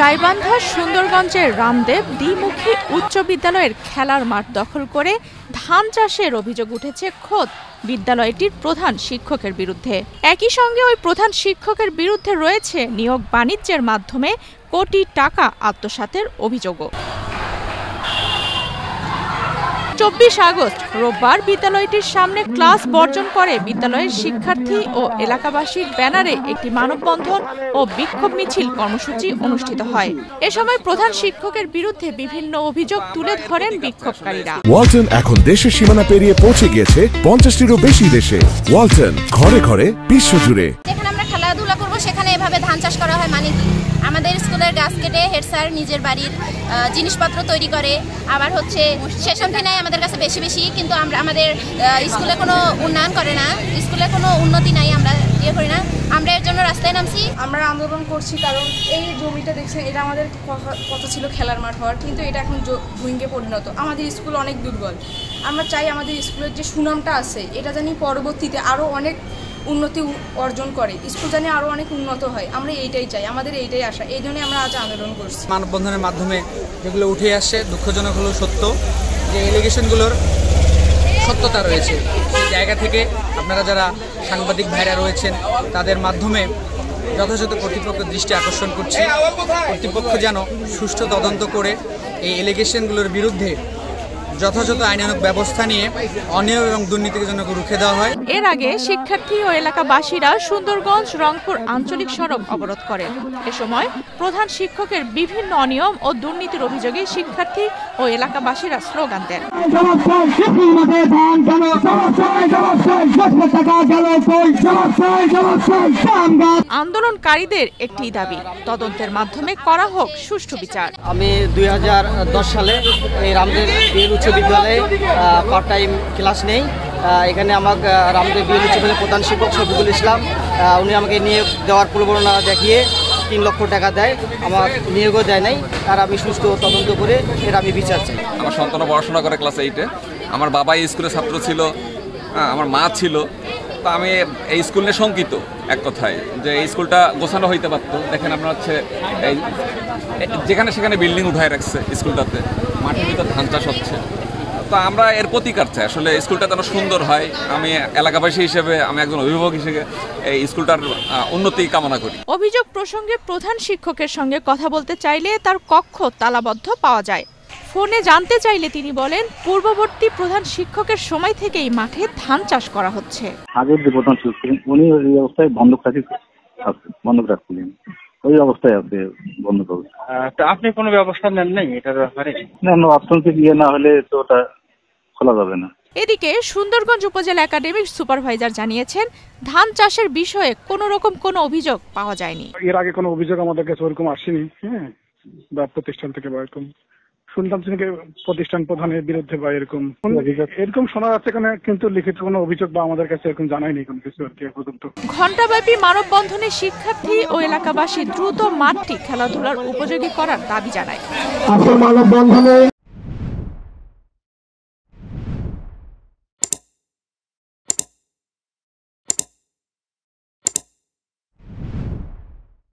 গাইবান্ধার সুন্দরগঞ্জের রামদেব দ্বিমুখী উচ্চ বিদ্যালয়ের খেলার মাঠ দখল করে ধান চাষের অভিযোগ উঠেছে খোদ বিদ্যালয়টির প্রধান শিক্ষকের বিরুদ্ধে। একই সঙ্গে ওই প্রধান শিক্ষকের বিরুদ্ধে রয়েছে নিয়োগ বাণিজ্যের মাধ্যমে কোটি টাকা আত্মসাতের অভিযোগও। 24 আগস্ট রোববার বিদ্যালয়টির সামনে ক্লাস বর্জন করে বিদ্যালয়ের শিক্ষার্থী ও এলাকাবাসীর ব্যানারে একটি মানববন্ধন ও বিক্ষোভ মিছিল কর্মসূচি অনুষ্ঠিত হয়। এ সময় প্রধান শিক্ষকের বিরুদ্ধে বিভিন্ন অভিযোগ তুলে ধরেন বিক্ষোভকারীরা। ওয়ালটন এখন দেশের সীমানা পেরিয়ে পৌঁছে গিয়েছে 50টিরও বেশি দেশে। ওয়ালটন ঘরে ঘরে বিশ্বজুড়ে। যেখানে আমরা খেলাধুলা করব সেখানে এভাবে ধান চাষ করা হয় মানে কি? আমাদের স্কুলের গাছ কেটে হেড স্যার নিজের বাড়ির জিনিসপত্র তৈরি করে, আবার হচ্ছে সেসব নাই আমাদের কাছে বেশি বেশি, কিন্তু আমরা আমাদের স্কুলে কোনো উন্নয়ন করে না, স্কুলে কোনো উন্নতি নাই, আমরা ইয়ে করি না। আমরা এর জন্য রাস্তায় নামছি, আমরা আন্দোলন করছি কারণ এই জমিটা দেখছেন এটা আমাদের কথা ছিল খেলার মাঠ হওয়ার, কিন্তু এটা এখন ভূমিকে পরিণত। আমাদের স্কুল অনেক দুর্বল, আমরা চাই আমাদের স্কুলের যে সুনামটা আছে এটা জানি পরবর্তীতে আরও অনেক উন্নতি অর্জন করে, স্কুল জানি আরও অনেক উন্নত হয়। আমরা এইটাই চাই, আমাদের এইটাই আশা, এই জন্যই আমরা আজ আন্দোলন করছি। মানববন্ধনের মাধ্যমে যেগুলো উঠে আসছে, দুঃখজনক হলো সত্য যে এলিগেশনগুলোর সত্যতা রয়েছে। সেই জায়গা থেকে আপনারা যারা সাংবাদিক ভাইরা রয়েছেন তাদের মাধ্যমে যথাযথ কর্তৃপক্ষের দৃষ্টি আকর্ষণ করছি, কর্তৃপক্ষ যেন সুষ্ঠু তদন্ত করে এই এলিগেশনগুলোর বিরুদ্ধে যথাযথ আইনানুগ ব্যবস্থা নিয়ে অনিয়ম এবং দুর্নীতিকে যেন রুখে দেওয়া হয়। এর আগে শিক্ষার্থী ও এলাকাবাসীরা সুন্দরগঞ্জ রংপুর আঞ্চলিক সড়ক অবরোধ করেন। এ সময় প্রধান শিক্ষকের বিভিন্ন অনিয়ম ও দুর্নীতির অভিযোগে শিক্ষার্থী ও এলাকাবাসীরা স্লোগান দেন। আন্দোলনকারীদের একটি দাবি, তদন্তের মাধ্যমে করা হোক সুষ্ঠু বিচার। আমি 2010 সালে এই রামদেব উচ্চ বিদ্যালয়ে পার্ট টাইম ক্লাস নেই। এখানে আমাকে রামদেব উচ্চ বিদ্যালয়ের প্রধান শিক্ষক শফিকুল ইসলাম উনি আমাকে নিয়োগ দেওয়ার প্রবণতা দেখিয়ে 3 লক্ষ টাকা দেয়, আমার নিয়োগও দেয় নাই। আর আমি সুষ্ঠু তদন্ত করে এর আমি বিচার চাই। আমার সন্তান পড়াশোনা করে ক্লাস 8-এ, আমার বাবা এই স্কুলের ছাত্র ছিল, আমার মা ছিল। তো আমি এই স্কুল নিয়ে শঙ্কিত এক কথায় যে এই স্কুলটা গোছানো হইতে পারতো। দেখেন আপনার হচ্ছে এই যেখানে সেখানে বিল্ডিং উঠায় রাখছে, স্কুলটাতে মাঠের ভিতর ধান চাষ হচ্ছে। তো আমরা এর প্রতিকার চাই, আসলে স্কুলটা যেন সুন্দর হয়। আমি এলাকাবাসী হিসেবে, আমি একজন অভিভাবক হিসেবে এই স্কুলটার উন্নতি কামনা করি। অভিযোগ প্রসঙ্গে প্রধান শিক্ষকের সঙ্গে কথা বলতে চাইলে তার কক্ষ তালাবদ্ধ পাওয়া যায়। ফোনে জানতে চাইলে তিনি বলেন, পূর্ববর্তী প্রধান শিক্ষকের সময় থেকেই মাঠে ধান চাষ করা হচ্ছে। আগের যে প্রধান শিক্ষক উনি এই অবস্থায় বন্ধক রাখছিলেন, ওই অবস্থায় আছে বন্ধ করবে। তো আপনি কোনো ব্যবস্থা নেন নাই এটার ব্যাপারে? না, অর্থনৈতিক ইয়ে না হলে তো ওটা খোলা যাবে না। এদিকে সুন্দরগঞ্জ উপজেলা একাডেমিক সুপারভাইজার জানিয়েছেন, ধান চাষের বিষয়ে কোনো রকম কোনো অভিযোগ পাওয়া যায়নি। এর আগে কোনো অভিযোগ আমাদের কাছে ওরকম আসেনি, বা প্রতিষ্ঠান থেকে বা এরকম শুনলাম প্রতিষ্ঠান প্রধানের বিরুদ্ধে বা এরকম শোনা যাচ্ছে, কিন্তু লিখিত কোনো অভিযোগ বা আমাদের কাছে এরকম জানায়নি কোনো কিছু পর্যন্ত। ঘণ্টাব্যাপী মানববন্ধনে শিক্ষার্থী ও এলাকাবাসী দ্রুত মাঠটি খেলাধুলার উপযোগী করার দাবি জানায়।